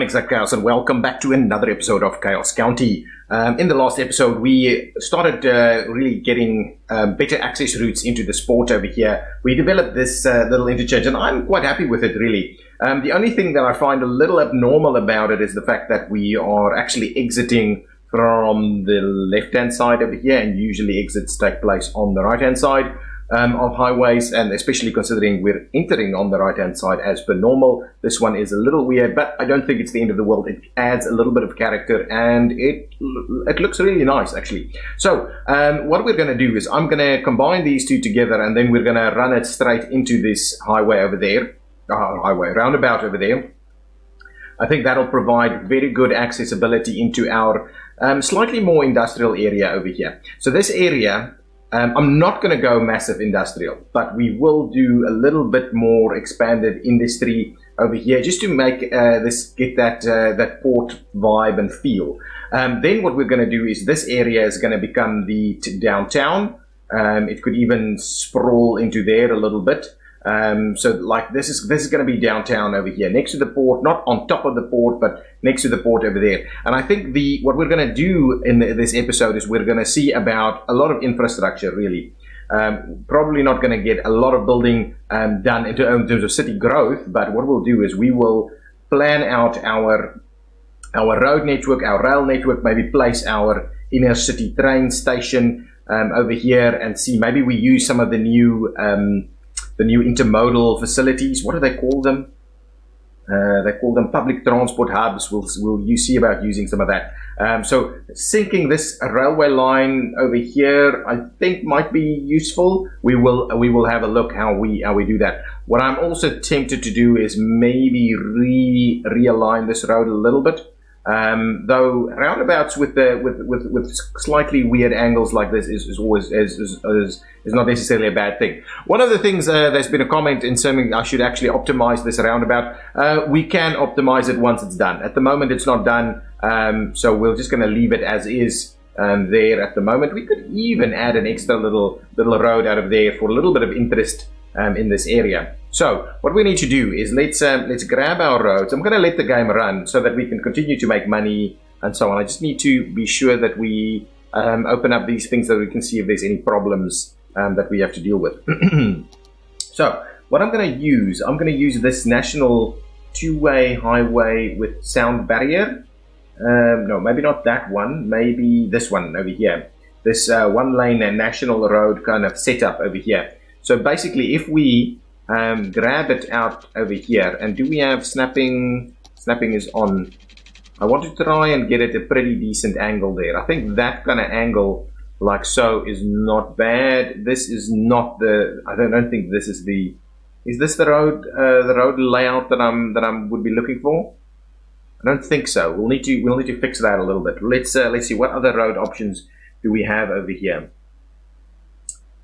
Exact Chaos, and welcome back to another episode of Chaos County. In the last episode, we started really getting better access routes into the sport over here. We developed this little interchange, and I'm quite happy with it, really. The only thing that I find a little abnormal about it is the fact that we are actually exiting from the left-hand side over here, and usually exits take place on the right-hand side of highways, and especially considering we're entering on the right-hand side as per normal. This one is a little weird, but I don't think it's the end of the world. It adds a little bit of character, and it looks really nice, actually. So what we're going to do is I'm going to combine these two together, and then we're going to run it straight into this highway over there, roundabout over there. I think that'll provide very good accessibility into our slightly more industrial area over here. So this area, I'm not going to go massive industrial, but we will do a little bit more expanded industry over here, just to make get that port vibe and feel. Then what we're going to do is this area is going to become the downtown. It could even sprawl into there a little bit. So like this is going to be downtown over here, next to the port, not on top of the port, but next to the port over there. And I think what we're going to do in this episode is we're going to see about a lot of infrastructure, really. Probably not going to get a lot of building done in terms of city growth, but what we'll do is we will plan out our road network, our rail network, maybe place our inner city train station over here, and see maybe we use some of the new intermodal facilities. What do they call them? They call them public transport hubs. You see about using some of that. So sinking this railway line over here, I think might be useful. We will have a look how we do that. What I'm also tempted to do is maybe realign this road a little bit. Though roundabouts with slightly weird angles like this is not necessarily a bad thing. One of the things, there's been a comment in saying I should actually optimize this roundabout. We can optimize it once it's done. At the moment it's not done, so we're just going to leave it as is there at the moment. We could even add an extra little road out of there for a little bit of interest in this area. So what we need to do is let's grab our roads. I'm going to let the game run so that we can continue to make money and so on. I just need to be sure that we open up these things so we can see if there's any problems that we have to deal with. So what I'm going to use this national two-way highway with sound barrier. No, maybe not that one. Maybe this one over here. This one-lane and national road kind of setup over here. So basically, if we grab it out over here, and do we have snapping? Snapping is on. I want to try and get it a pretty decent angle there. I think that kind of angle, like so, is not bad. This is not the. I don't think this is the. Is this the road layout that I would be looking for? I don't think so. We'll need to fix that a little bit. Let's see what other road options do we have over here.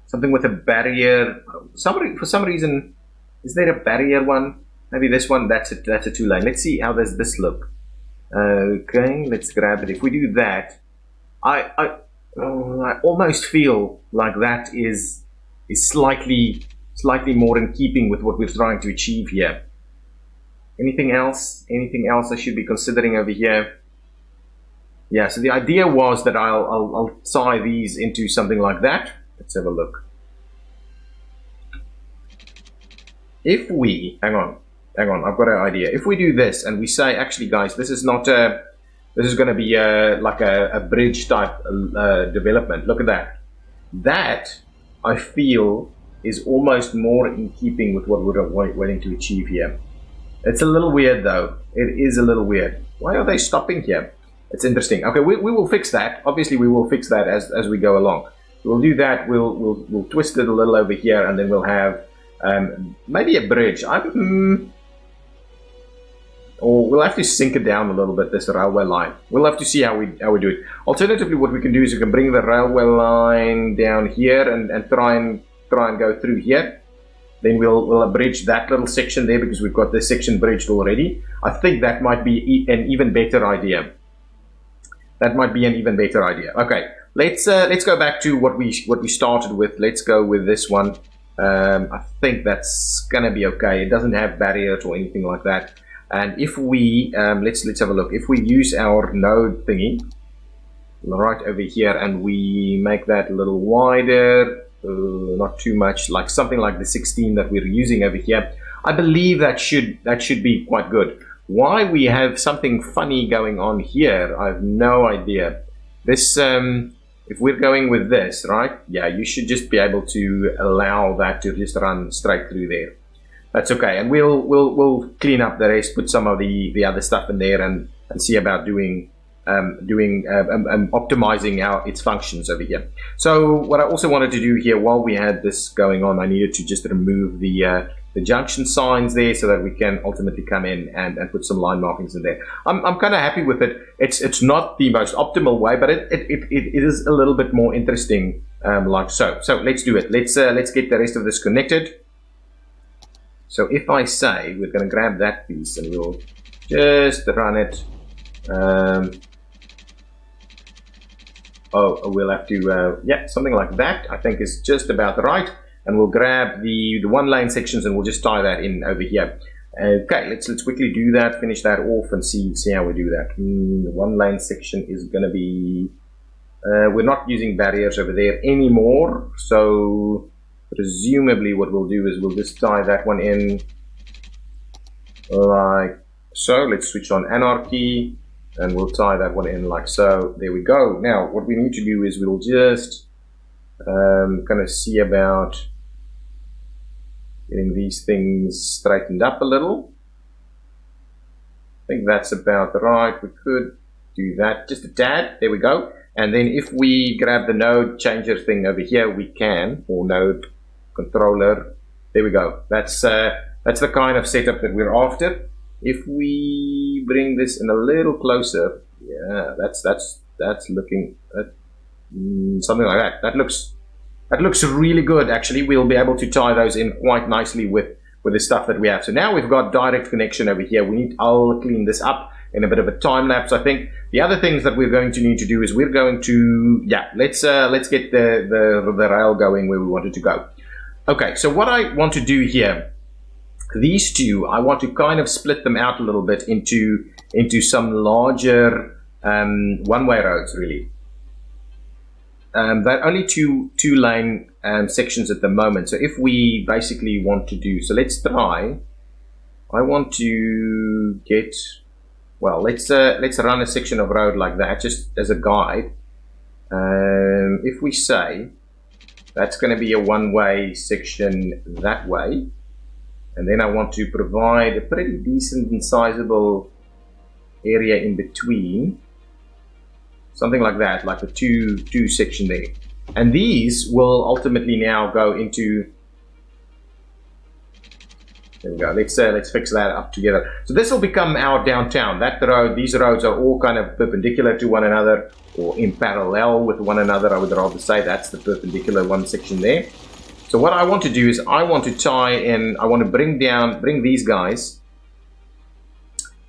Something with a barrier. For some reason, is there a barrier one? Maybe this one. That's a two-lane. Let's see how does this look. Okay, let's grab it. If we do that, I almost feel like that is slightly more in keeping with what we're trying to achieve here. Anything else? Anything else I should be considering over here? Yeah. So the idea was that I'll tie these into something like that. Let's have a look. If we, hang on, I've got an idea. If we do this and we say, actually guys, this is not this is going to be like a bridge type development. Look at that. That, I feel, is almost more in keeping with what we're wanting to achieve here. It's a little weird though. It is a little weird. Why are they stopping here? It's interesting. Okay, we will fix that. Obviously we will fix that as we go along. We'll do that. We'll twist it a little over here, and then we'll have maybe a bridge. Or we'll have to sink it down a little bit. This railway line. We'll have to see how we do it. Alternatively, what we can do is we can bring the railway line down here and try and go through here. Then we'll abridge that little section there because we've got this section bridged already. I think that might be an even better idea. Okay. Let's go back to what we started with. Let's go with this one. I think that's gonna be okay. It doesn't have barriers or anything like that. And if we let's have a look. If we use our node thingy right over here and we make that a little wider, not too much, like something like the 16 that we're using over here, I believe that should be quite good. Why we have something funny going on here, I have no idea. This if we're going with this, right? Yeah, you should just be able to allow that to just run straight through there. That's okay, and we'll clean up the rest, put some of the other stuff in there, and see about doing optimizing its functions over here. So what I also wanted to do here, while we had this going on, I needed to just remove the junction signs there so that we can ultimately come in and put some line markings in there. I'm kind of happy with it. It's not the most optimal way, but it is a little bit more interesting, like so. So let's do it. Let's get the rest of this connected. So if I say we're going to grab that piece and we'll just run it. We'll have to, yeah, something like that I think is just about right. And we'll grab the one lane sections and we'll just tie that in over here. Okay, let's quickly do that, finish that off and see how we do that. The one lane section is going to be, we're not using barriers over there anymore. So presumably what we'll do is we'll just tie that one in like so. Let's switch on anarchy and we'll tie that one in like so. There we go. Now what we need to do is we'll just kind of see about getting these things straightened up a little. I think that's about right. We could do that just a tad. There we go. And then if we grab the node changer thing over here, we can, or node controller. There we go. That's the kind of setup that we're after. If we bring this in a little closer, yeah, that's looking at something like that. That looks really good. Actually, we'll be able to tie those in quite nicely with the stuff that we have. So now we've got direct connection over here. I'll clean this up in a bit of a time lapse. I think the other things that we're going to need to do is we're going to, yeah, let's get the rail going where we want it to go. Okay, so what I want to do here, these two, I want to kind of split them out a little bit into some larger one-way roads, really. They're only two lane sections at the moment. So if we basically want to do, so let's try. I want to get, well, let's run a section of road like that, just as a guide. If we say that's going to be a one-way section that way, and then I want to provide a pretty decent and sizable area in between, something like that, like a two section there. And these will ultimately now go into, there we go, let's fix that up together. So this will become our downtown. That road, these roads are all kind of perpendicular to one another, or in parallel with one another. I would rather say that's the perpendicular one section there. So what I want to do is I want to tie in, I want to bring these guys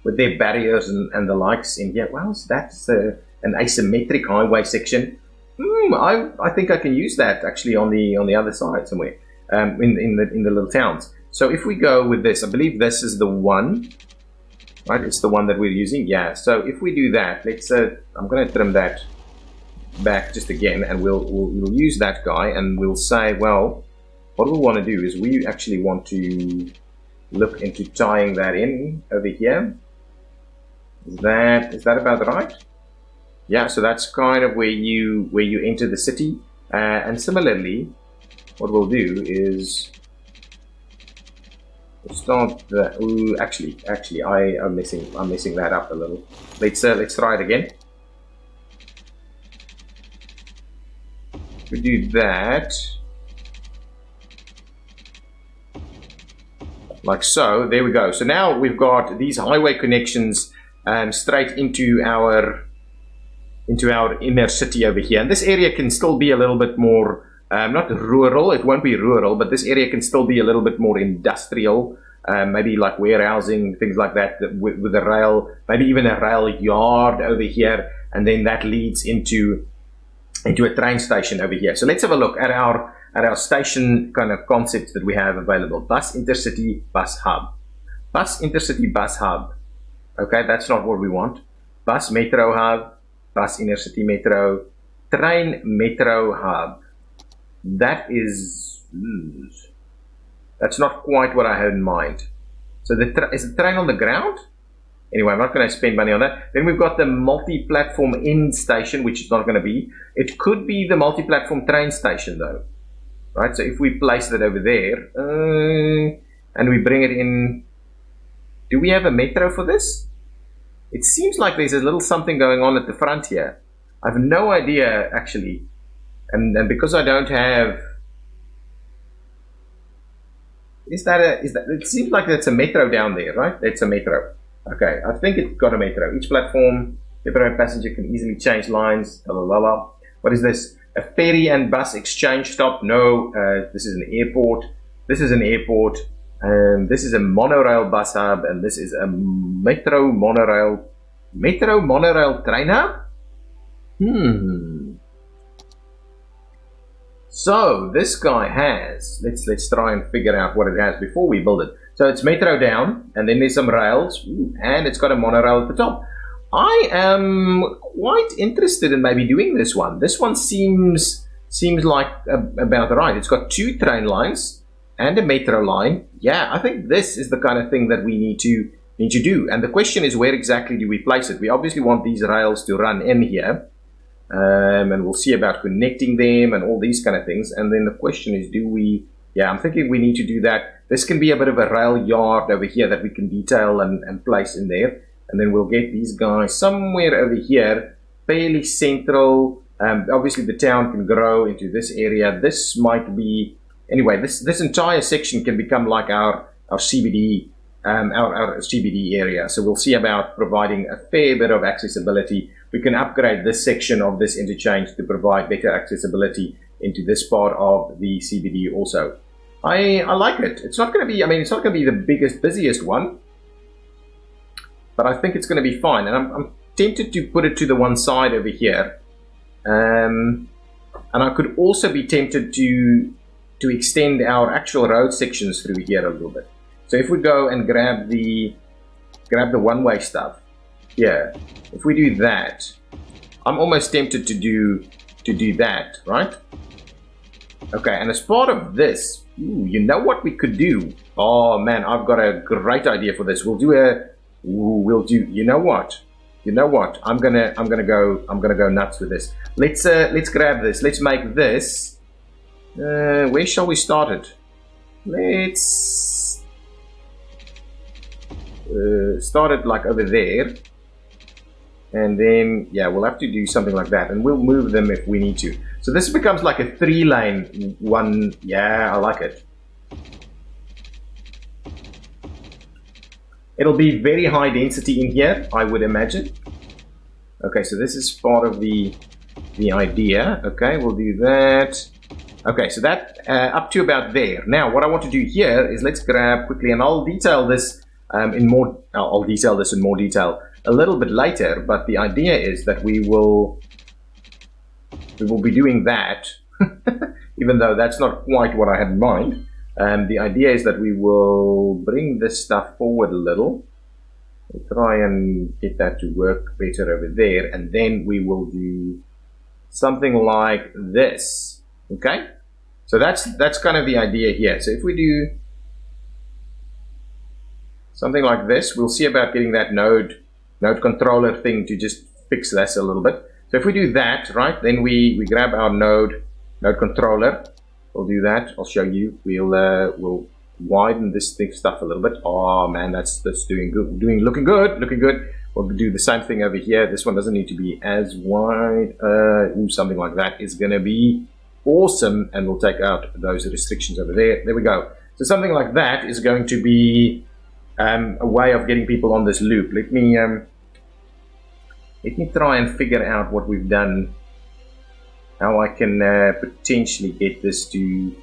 with their barriers and the likes in here. Well, so that's an asymmetric highway section. I think I can use that actually on the other side somewhere, in the little towns. So if we go with this, I believe this is the one, right? It's the one that we're using. Yeah. So if we do that, let's. I'm going to trim that back just again, and we'll use that guy, and we'll say, well, what we want to do is we actually want to look into tying that in over here. Is that about right? Yeah, so that's kind of where you enter the city, and similarly, what we'll do is we'll start the. Ooh, actually, I'm messing that up a little. Let's try it again. We do that like so. There we go. So now we've got these highway connections straight into our inner city over here. And this area can still be a little bit more, not rural, it won't be rural, but this area can still be a little bit more industrial, maybe like warehousing, things like that, with a rail, maybe even a rail yard over here, and then that leads into a train station over here. So let's have a look at our station kind of concepts that we have available. Bus intercity, bus hub. Bus intercity bus hub. Okay, that's not what we want. Bus metro hub, bus intercity metro, train metro hub. That's not quite what I had in mind. So is the train on the ground? Anyway, I'm not going to spend money on that. Then we've got the multi-platform end station, which is not going to be. It could be the multi-platform train station though. Right, so if we place that over there, and we bring it in, do we have a metro for this? It seems like there's a little something going on at the front here. I have no idea actually, and because I don't have, is that it seems like that's a metro down there, right? It's a metro. Okay, I think it's got a metro. Each platform, every passenger can easily change lines. La la la. What is this? A ferry and bus exchange stop? No, this is an airport. This is an airport. This is a monorail bus hub, and this is a metro monorail train hub. So this guy has. Let's try and figure out what it has before we build it. So it's metro down, and then there's some rails, and it's got a monorail at the top. I am quite interested in maybe doing this one. This one seems like about right. It's got 2 train lines and a metro line. Yeah, I think this is the kind of thing that we need to do. And the question is, where exactly do we place it? We obviously want these rails to run in here, and we'll see about connecting them and all these kind of things. And then the question is, do we? Yeah, I'm thinking we need to do that. This can be a bit of a rail yard over here that we can detail and place in there. And then we'll get these guys somewhere over here, fairly central. Obviously, the town can grow into this area. This might be, anyway, this entire section can become like our CBD, our CBD area. So we'll see about providing a fair bit of accessibility. We can upgrade this section of this interchange to provide better accessibility into this part of the CBD also. I like it. It's not going to be, it's not going to be the busiest one, but I think it's going to be fine. And I'm tempted to put it to the one side over here. And I could also be tempted to extend our actual road sections through here a little bit. So if we go and grab the one-way stuff here, if we do that, I'm almost tempted to do that, right? Okay, and as part of this, you know what we could do? Oh man, I've got a great idea for this. You know what? I'm gonna go nuts with this. Let's grab this. Let's make this. Where shall we start it? Let's start it like over there, and then yeah, we'll have to do something like that, and we'll move them if we need to. So this becomes like a 3-lane one. Yeah, I like it. It'll be very high density in here, I would imagine. Okay, so this is part of the idea. Okay, we'll do that. Okay, so that up to about there. Now, what I want to do here is let's grab quickly, and I'll detail this in more detail a little bit later. But the idea is that we will be doing that, even though that's not quite what I had in mind. The idea is that we will bring this stuff forward a little. We'll try and get that to work better over there, and then we will do something like this. Okay, so that's kind of the idea here. So if we do something like this, we'll see about getting that node controller thing to just fix this a little bit. So if we do that, right, then we grab our node controller. We'll do that. I'll show you. We'll widen this stuff a little bit. Oh man, that's doing good. Looking good. We'll do the same thing over here. This one doesn't need to be as wide. Something like that is going to be awesome, and we'll take out those restrictions over there. There we go. So something like that is going to be a way of getting people on this loop. Let me try and figure out what we've done. How I can potentially get this to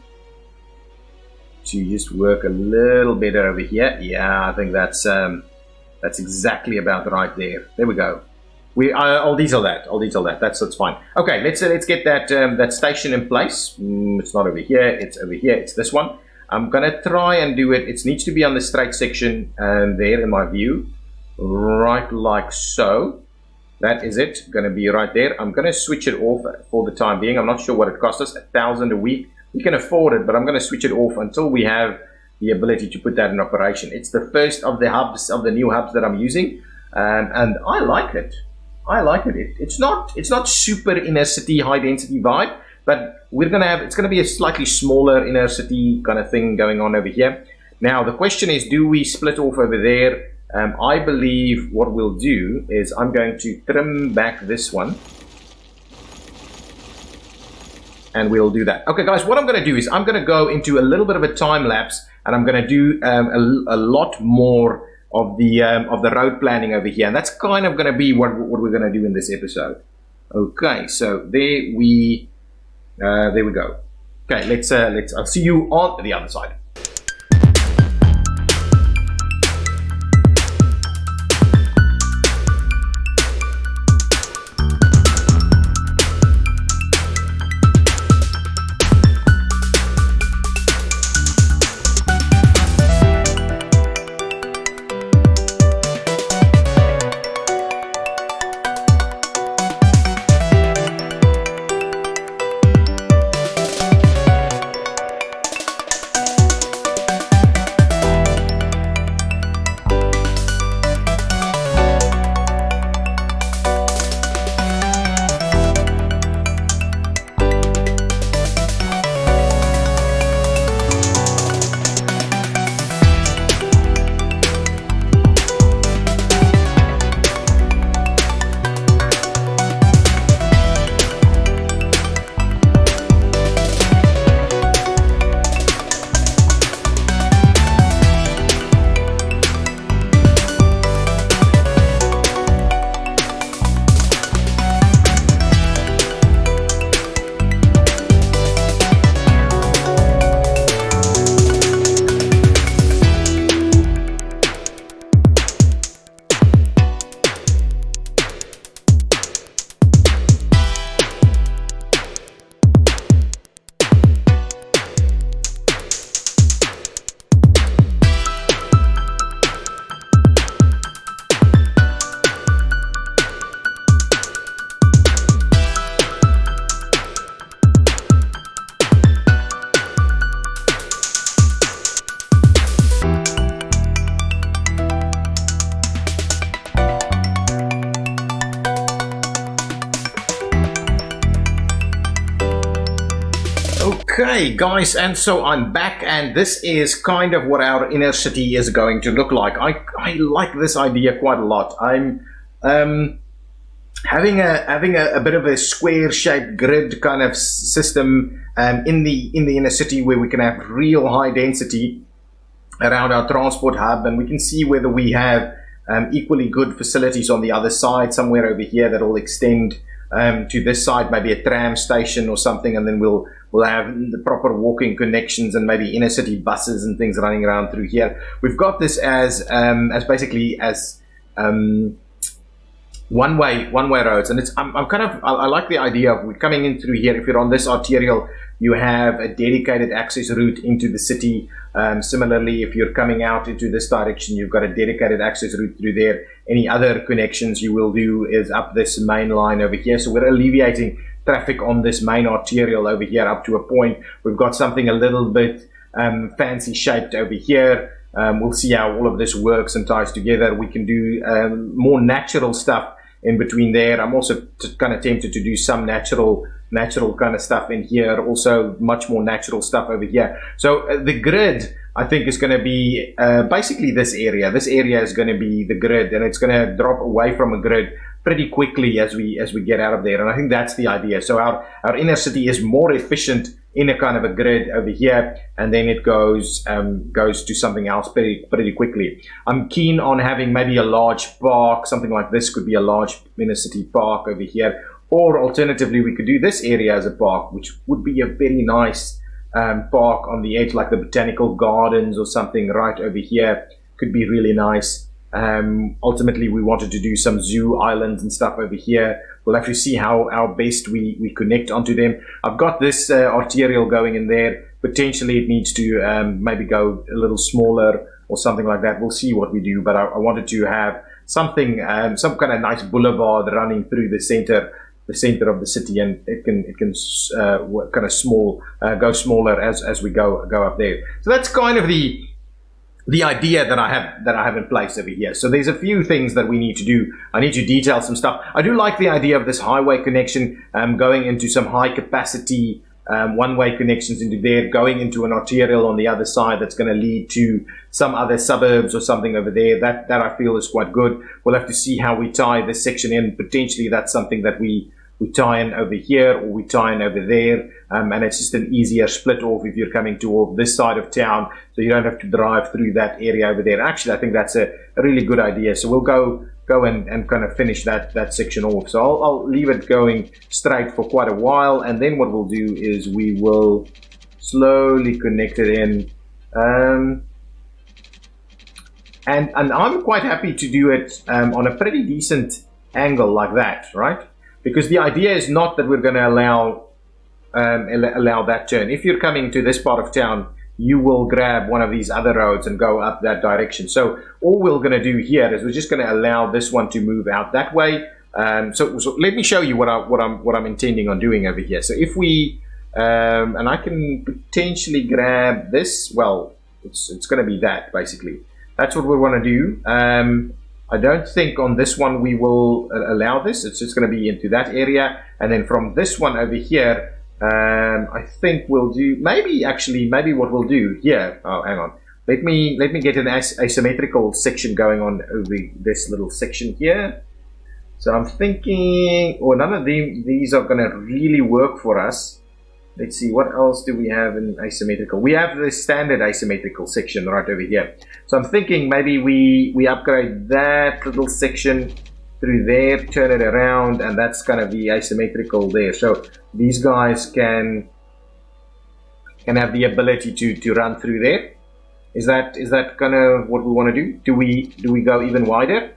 just work a little better over here. Yeah, I think that's exactly about right there. There we go. I'll detail that. That's fine. Okay, let's get that station in place. It's not over here. It's over here. It's this one. I'm gonna try and do it. It needs to be on the straight section there in my view, right like so. That is it, gonna be right there. I'm gonna switch it off for the time being. I'm not sure what it costs us, $1,000 a week. We can afford it, but I'm gonna switch it off until we have the ability to put that in operation. It's the first of the hubs, of the new hubs that I'm using, and I like it. I like it. It's not super inner city, high density vibe, but it's gonna be a slightly smaller inner city kind of thing going on over here. Now the question is, do we split off over there? I believe what we'll do is I'm going to trim back this one, and we'll do that. Okay guys, what I'm going to do is I'm going to go into a little bit of a time lapse, and I'm going to do a lot more of the road planning over here, and that's kind of going to be what we're going to do in this episode. Okay, so there we go. Okay, let's I'll see you on the other side. Okay guys, and so I'm back, and this is kind of what our inner city is going to look like. I like this idea quite a lot. I'm having a bit of a square shaped grid kind of system in the inner city, where we can have real high density around our transport hub, and we can see whether we have equally good facilities on the other side, somewhere over here that will extend to this side, maybe a tram station or something, and then we'll have the proper walking connections and maybe inner city buses and things running around through here. We've got this as basically as one-way roads, and I like the idea of we're coming in through here. If you're on this arterial, you have a dedicated access route into the city. Similarly, if you're coming out into this direction, you've got a dedicated access route through there. Any other connections you will do is up this main line over here. So we're alleviating traffic on this main arterial over here up to a point. We've got something a little bit fancy shaped over here. We'll see how all of this works and ties together. We can do more natural stuff in between there. I'm also kind of tempted to do some natural kind of stuff in here, also much more natural stuff over here. So the grid, I think, is going to be basically this area. This area is going to be the grid, and it's going to drop away from a grid pretty quickly as we get out of there. And I think that's the idea. So our inner city is more efficient in a kind of a grid over here, and then it goes to something else pretty quickly. I'm keen on having maybe a large park. Something like this could be a large inner city park over here, or alternatively we could do this area as a park, which would be a very nice park on the edge, like the botanical gardens or something right over here. Could be really nice. Ultimately, we wanted to do some zoo islands and stuff over here. We'll have to see how best we connect onto them. I've got this arterial going in there. Potentially, it needs to maybe go a little smaller or something like that. We'll see what we do. But I wanted to have something, some kind of nice boulevard running through the center of the city, and it can kind of go smaller as we go up there. So that's kind of the idea that I have in place over here. So there's a few things that we need to do. I need to detail some stuff. I do like the idea of this highway connection, going into some high capacity one-way connections into there, going into an arterial on the other side that's going to lead to some other suburbs or something over there. That I feel is quite good. We'll have to see how we tie this section in. Potentially that's something that we tie in over here, or we tie in over there, and it's just an easier split off if you're coming toward this side of town, so you don't have to drive through that area over there. Actually, I think that's a really good idea. So we'll go and kind of finish that section off. So I'll leave it going straight for quite a while, and then what we'll do is we will slowly connect it in. And I'm quite happy to do it on a pretty decent angle like that, right? Because the idea is not that we're going to allow that turn. If you're coming to this part of town, you will grab one of these other roads and go up that direction. So all we're going to do here is we're just going to allow this one to move out that way. So let me show you what I'm intending on doing over here. So if we and I can potentially grab this. Well, it's going to be that basically. That's what we want to do. I don't think on this one we will allow this. It's just going to be into that area, and then from this one over here, I think we'll do maybe what we'll do here. Oh, hang on. Let me get an asymmetrical section going on over this little section here. So I'm thinking, none of these are going to really work for us. Let's see, what else do we have in asymmetrical? We have the standard asymmetrical section right over here. So I'm thinking maybe we upgrade that little section through there, turn it around, and that's going to be asymmetrical there. So these guys can have the ability to run through there. Is that kind of what we want to do? Do we go even wider?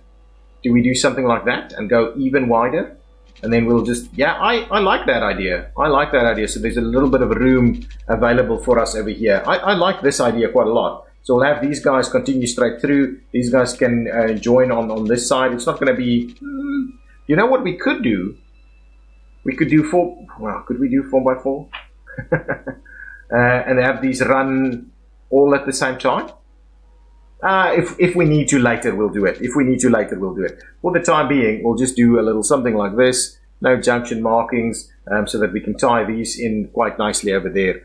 Do we do something like that and go even wider? And then we'll just, I like that idea. I like that idea. So there's a little bit of room available for us over here. I like this idea quite a lot. So we'll have these guys continue straight through. These guys can join on this side. It's not going to be, you know what we could do? We could do could we do 4x4? And have these run all at the same time? If we need to later, we'll do it. For the time being, we'll just do a little something like this. No junction markings, so that we can tie these in quite nicely over there.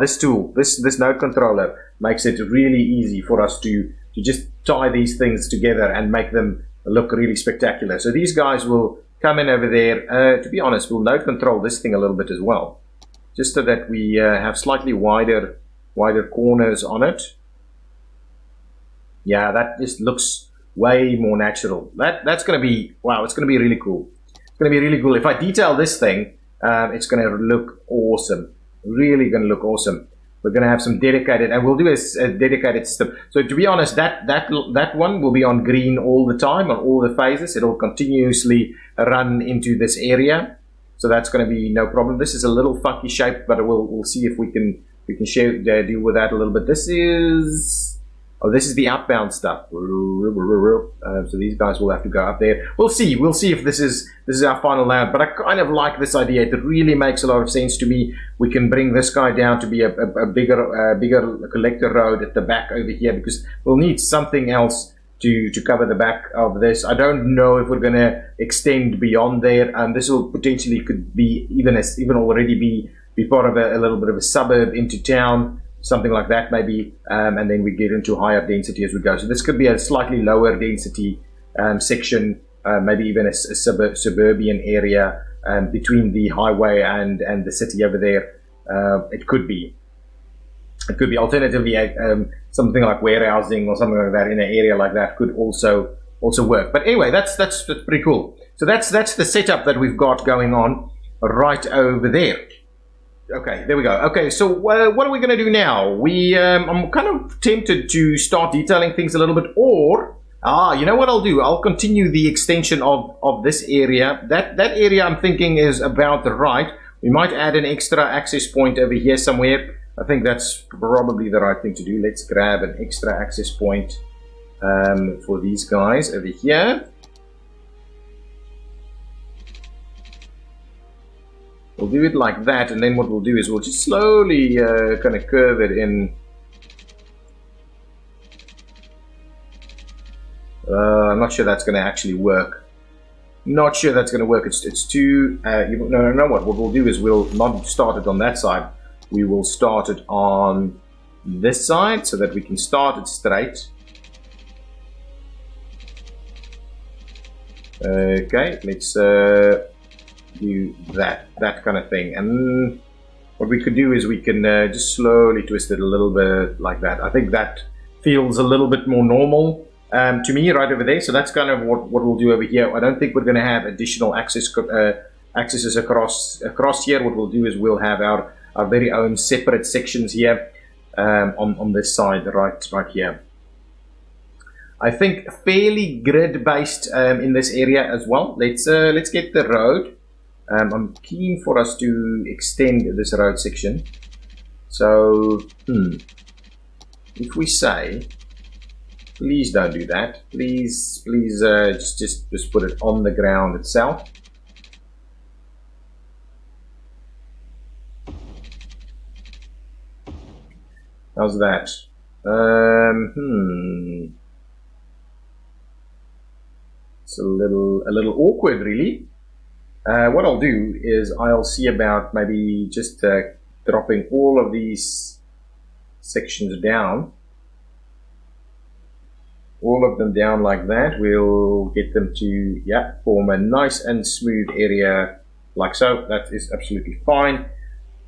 This tool, this node controller, makes it really easy for us to just tie these things together and make them look really spectacular. So these guys will come in over there. To be honest, we'll node control this thing a little bit as well, just so that we have slightly wider corners on it. Yeah, that just looks way more natural. That's going to be, wow, it's going to be really cool. It's going to be really cool. If I detail this thing, it's going to look awesome. Really going to look awesome. We're going to have some dedicated, and we'll do a dedicated system. So to be honest, that one will be on green all the time, on all the phases. It'll continuously run into this area. So that's going to be no problem. This is a little funky shape, but we'll see if we can deal with that a little bit. This is the outbound stuff. So these guys will have to go up there. We'll see if this is our final layout. But I kind of like this idea. It really makes a lot of sense to me. We can bring this guy down to be a bigger collector road at the back over here, because we'll need something else to cover the back of this. I don't know if we're going to extend beyond there. This will potentially could be even already be part of a little bit of a suburb into town. Something like that maybe, and then we get into higher density as we go. So this could be a slightly lower density section, maybe even a suburban area between the highway and the city over there. It could be alternatively something like warehousing or something like that in an area like that could also work. But anyway, that's pretty cool. So that's the setup that we've got going on right over there. Okay, there we go. Okay, so what are we going to do now? I'm kind of tempted to start detailing things a little bit, or You know what I'll do? I'll continue the extension of this area. That area I'm thinking is about right. We might add an extra access point over here somewhere. I think that's probably the right thing to do. Let's grab an extra access point for these guys over here. We'll do it like that, and then what we'll do is we'll just slowly kind of curve it in. I'm not sure that's going to actually work. Not sure that's going to work. It's too... no, what we'll do is we'll not start it on that side. We will start it on this side so that we can start it straight. Okay, let's do that kind of thing. And what we could do is we can just slowly twist it a little bit like that. I think that feels a little bit more normal to me right over there. So that's kind of what we'll do over here. I don't think we're going to have additional accesses across here. What we'll do is we'll have our very own separate sections here on this side right here. I think fairly grid based in this area as well. Let's get the road. I'm keen for us to extend this road section. So if we say, please don't do that. Please just put it on the ground itself. How's that? It's a little awkward, really. What I'll do is I'll see about maybe just dropping all of these sections down. All of them down like that. We'll get them to form a nice and smooth area like so. That is absolutely fine.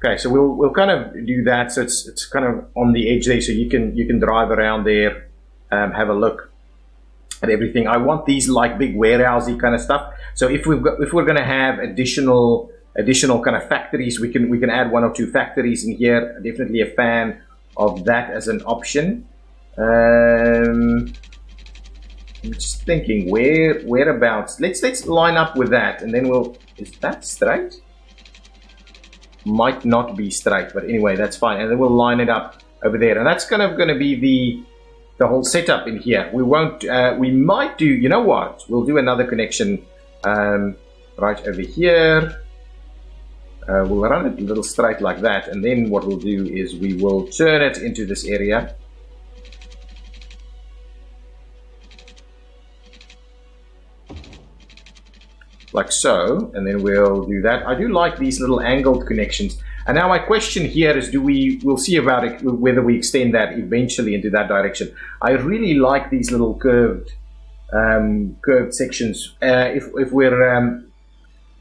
Okay, so we'll kind of do that. So it's kind of on the edge there, so you can drive around there, have a look at everything. I want these like big warehousey kind of stuff. So if we're going to have additional kind of factories, we can add 1 or 2 factories in here. Definitely a fan of that as an option. I'm just thinking whereabouts. Let's line up with that, and then is that straight? Might not be straight, but anyway, that's fine. And then we'll line it up over there, and that's kind of going to be the whole setup in here. We won't. We might do. You know what? We'll do another connection right over here. We'll run it a little straight like that, and then what we'll do is we will turn it into this area. Like so, and then we'll do that. I do like these little angled connections. And now my question here is, we'll see about it, whether we extend that eventually into that direction. I really like these little curved sections. If we're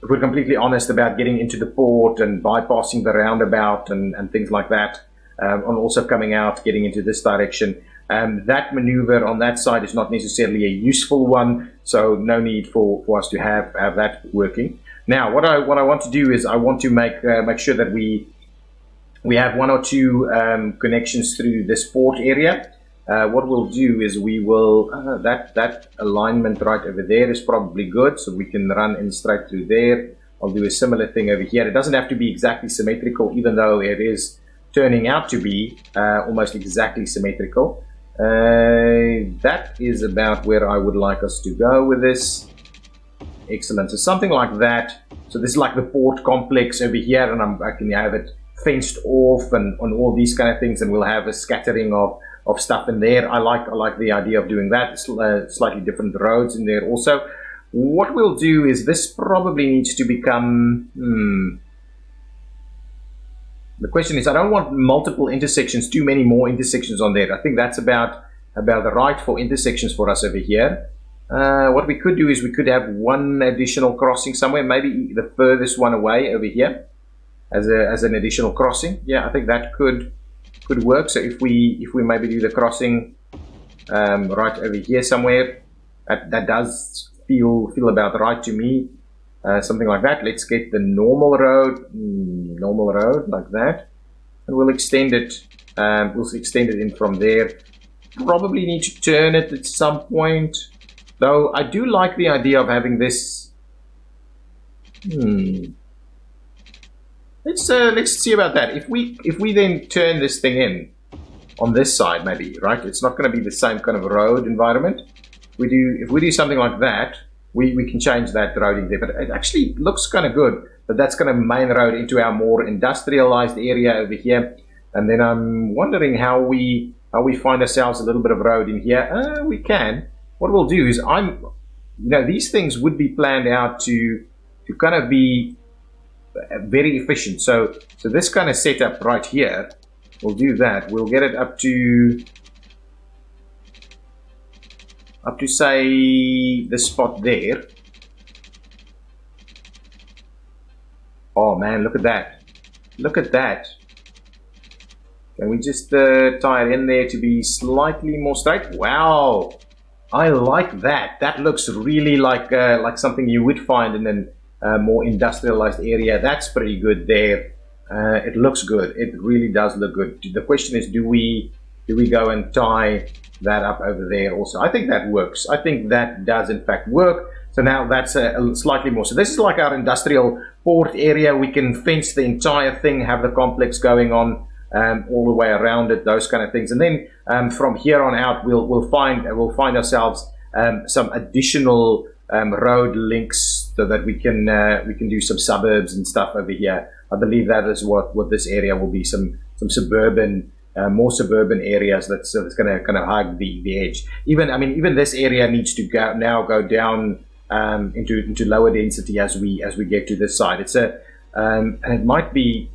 completely honest about getting into the port and bypassing the roundabout and things like that, and also coming out, getting into this direction, that maneuver on that side is not necessarily a useful one, so no need for us to have that working. Now, what I want to do is I want to make sure that we have 1 or 2 connections through this port area. What we'll do is we will that alignment right over there is probably good, so we can run in straight through there. I'll do a similar thing over here. It doesn't have to be exactly symmetrical, even though it is turning out to be almost exactly symmetrical. That is about where I would like us to go with this. Excellent. So something like that. So this is like the port complex over here, and I can have it fenced off and on all these kind of things, and we'll have a scattering of stuff in there. I like the idea of doing that. Slightly different roads in there also. What we'll do is this probably needs to become the question is, I don't want multiple intersections, too many more intersections on there. I think that's about the right for intersections for us over here. What we could do is we could have 1 additional crossing somewhere, maybe the furthest one away over here as an additional crossing. Yeah, I think that could work. So if we maybe do the crossing right over here somewhere, that does feel about right to me. Something like that. Let's get the normal road like that, and we'll extend it. We'll extend it in from there probably need to turn it at some point. Though I do like the idea of having this. Let's see about that. If we then turn this thing in on this side, maybe, right? It's not going to be the same kind of road environment. If we do something like that, we can change that roading there. But it actually looks kind of good. But that's going to main road into our more industrialized area over here. And then I'm wondering how we find ourselves a little bit of road in here. We can. What we'll do is these things would be planned out to kind of be very efficient. So this kind of setup right here, we'll do that. We'll get it up to say the spot there. Oh man, look at that. Look at that. Can we just tie it in there to be slightly more straight? Wow, I like that. That looks really like something you would find in a more industrialized area. That's pretty good there. It looks good. It really does look good. The question is, do we go and tie that up over there also? I think that works. I think that does in fact work. So now that's a slightly more. So this is like our industrial port area. We can fence the entire thing, have the complex going on all the way around it, those kind of things. And then from here on out, we'll find ourselves some additional road links so that we can do some suburbs and stuff over here. I believe that is what this area will be, some suburban, more suburban areas that's going to kind of hug the edge. Even this area needs to go down into lower density as we get to this side. And it might be.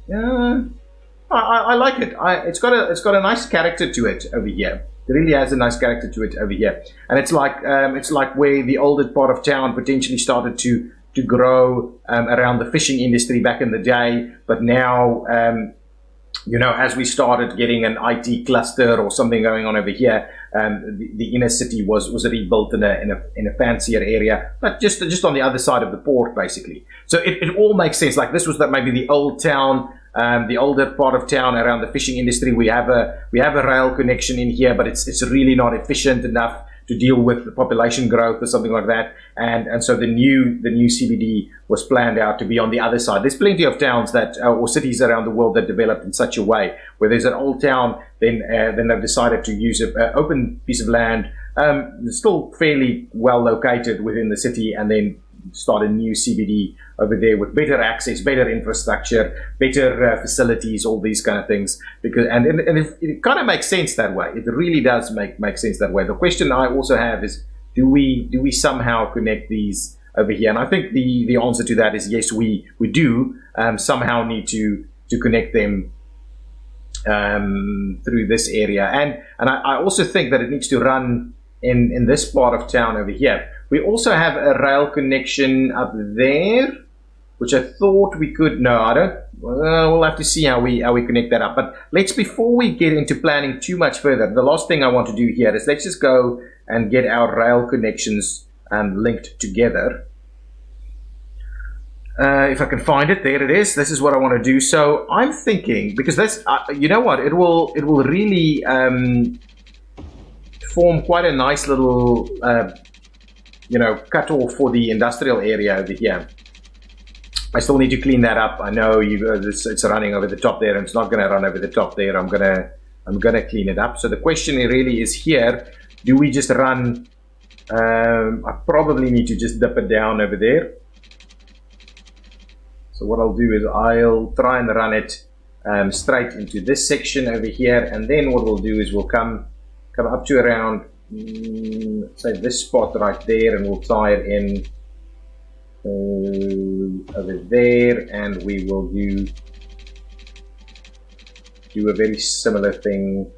I like it. It's got a nice character to it over here. It really has a nice character to it over here, and it's like where the older part of town potentially started to grow around the fishing industry back in the day. But now, as we started getting an IT cluster or something going on over here, the inner city was rebuilt in a fancier area, but just on the other side of the port, basically. So it all makes sense. Like this was maybe the old town. The older part of town around the fishing industry, we have a rail connection in here, but it's really not efficient enough to deal with the population growth or something like that. And so the new CBD was planned out to be on the other side. There's plenty of towns or cities around the world that developed in such a way where there's an old town, then they've decided to use an open piece of land, still fairly well located within the city, and then start a new CBD over there with better access, better infrastructure, better facilities, all these kind of things. And it kind of makes sense that way. It really does make sense that way. The question I also have is, do we somehow connect these over here? And I think the answer to that is yes, we do somehow need to connect them through this area. And I also think that it needs to run in this part of town over here. We also have a rail connection up there, which I thought we could. No, I don't. We'll have to see how we connect that up. But before we get into planning too much further, the last thing I want to do here is let's just go and get our rail connections linked together. If I can find it, there it is. This is what I want to do. So I'm thinking, because that's, you know what, it will really form quite a nice little cut off for the industrial area over here. I still need to clean that up. I know it's running over the top there, and it's not going to run over the top there. I'm gonna clean it up. So the question really is here: do we just run? I probably need to just dip it down over there. So what I'll do is I'll try and run it straight into this section over here, and then what we'll do is we'll come up to around say this spot right there, and we'll tie it in over there, and we will do a very similar thing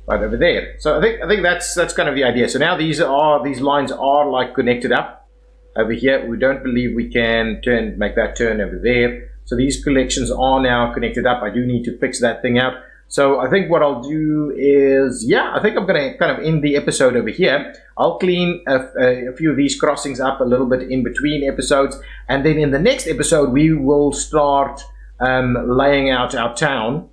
right over there. So I think that's kind of the idea. So now these lines are like connected up over here. We don't believe we can make that turn over there. So these collections are now connected up. I do need to fix that thing out. So I think what I'll do is, I think I'm going to kind of end the episode over here. I'll clean a few of these crossings up a little bit in between episodes. And then in the next episode, we will start laying out our town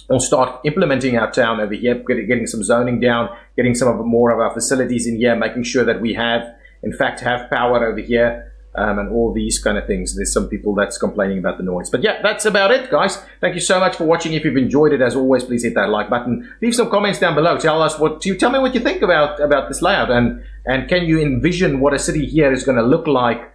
we'll start implementing our town over here, getting some zoning down, getting more of our facilities in here, making sure that we in fact have power over here. And all these kind of things. There's some people that's complaining about the noise. But yeah, that's about it, guys. Thank you so much for watching. If you've enjoyed it, as always, please hit that like button. Leave some comments down below. Tell me what you think about this layout, and can you envision what a city here is going to look like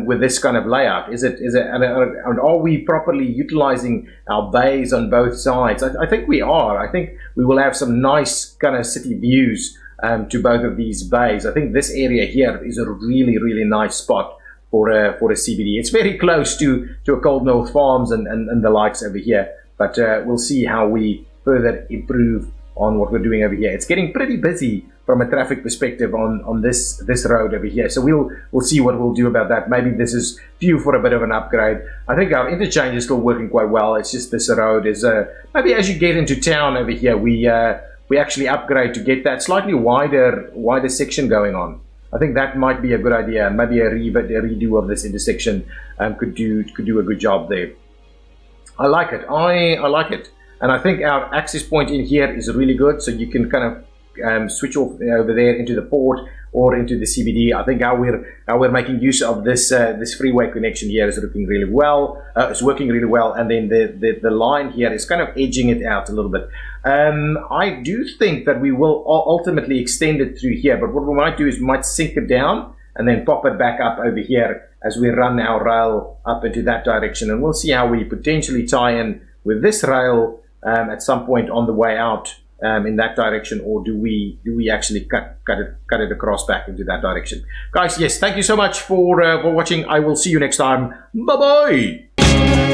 with this kind of layout? And are we properly utilizing our bays on both sides? I think we are. I think we will have some nice kind of city views to both of these bays. I think this area here is a really, really nice spot for a CBD. It's very close to a Cold North Farms and the likes over here, but we'll see how we further improve on what we're doing over here. It's getting pretty busy from a traffic perspective on this road over here, so we'll see what we'll do about that. Maybe this is due for a bit of an upgrade. I think our interchange is still working quite well. It's just this road is maybe as you get into town over here, we actually upgrade to get that slightly wider section going on. I think that might be a good idea, and maybe a redo of this intersection could do a good job there. I like it. I like it, and I think our access point in here is really good. So you can kind of switch off over there into the port or into the CBD. I think how we're making use of this freeway connection here is looking really well. It's working really well, and then the line here is kind of edging it out a little bit. I do think that we will ultimately extend it through here, but what we might do is we might sink it down and then pop it back up over here as we run our rail up into that direction, and we'll see how we potentially tie in with this rail at some point on the way out in that direction, or do we actually cut it across back into that direction. Guys, yes, thank you so much for watching. I will see you next time. Bye bye.